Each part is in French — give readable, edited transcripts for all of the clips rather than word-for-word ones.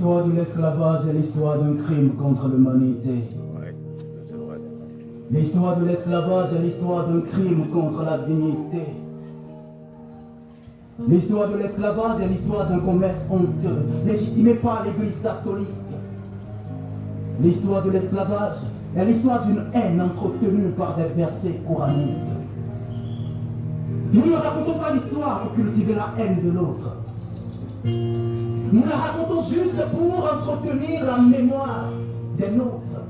L'histoire de l'esclavage est l'histoire d'un crime contre l'humanité. Oui, c'est vrai. L'histoire de l'esclavage est l'histoire d'un crime contre la dignité. L'histoire de l'esclavage est l'histoire d'un commerce honteux, légitimé par l'Église catholique. L'histoire de l'esclavage est l'histoire d'une haine entretenue par des versets coraniques. Nous ne racontons pas l'histoire pour cultiver la haine de l'autre. Nous la racontons juste pour entretenir la mémoire des nôtres.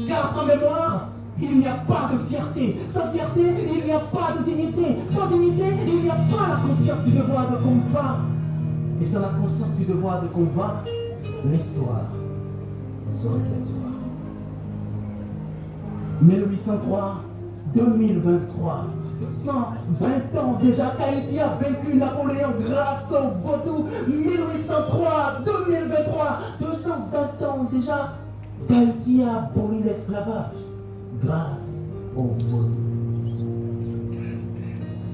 Car sans mémoire, il n'y a pas de fierté. Sans fierté, il n'y a pas de dignité. Sans dignité, il n'y a pas la conscience du devoir de combat. Et sans la conscience du devoir de combat, l'histoire se répétera. 1803-2023. 120 ans déjà qu'Haïti a vaincu Napoléon grâce au vaudou. 1803-2023. 220 ans déjà qu'Haïti a aboli l'esclavage grâce au vaudou.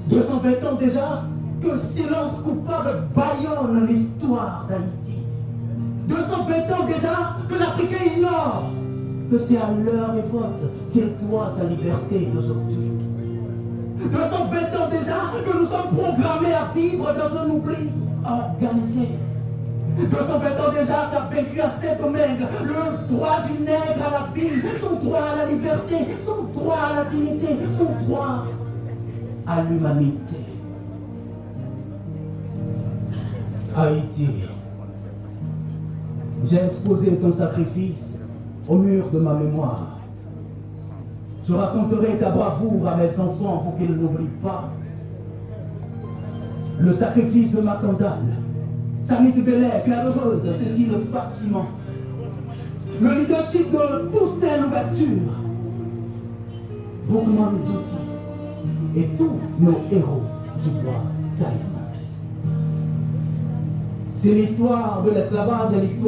220 ans déjà que silence coupable bâillonne l'histoire d'Haïti. 220 ans déjà que l'Africain ignore que c'est à leur révolte qu'il doit sa liberté d'aujourd'hui. 220 ans déjà que nous sommes programmés à vivre dans un oubli organisé. 220 ans déjà qu'a vaincu à Saint-Domingue le droit du nègre à la vie, son droit à la liberté, son droit à la dignité, son droit à l'humanité. Haïti, j'ai exposé ton sacrifice au mur de ma mémoire. Je raconterai ta bravoure à mes enfants pour qu'ils n'oublient pas le sacrifice de Macandal, Samit Bellet, Claire Heureuse, Cécile Fatima, le leadership de Toussaint Louverture, Boukman Douti et tous nos héros du bois d'Aïma. C'est l'histoire de l'esclavage et l'histoire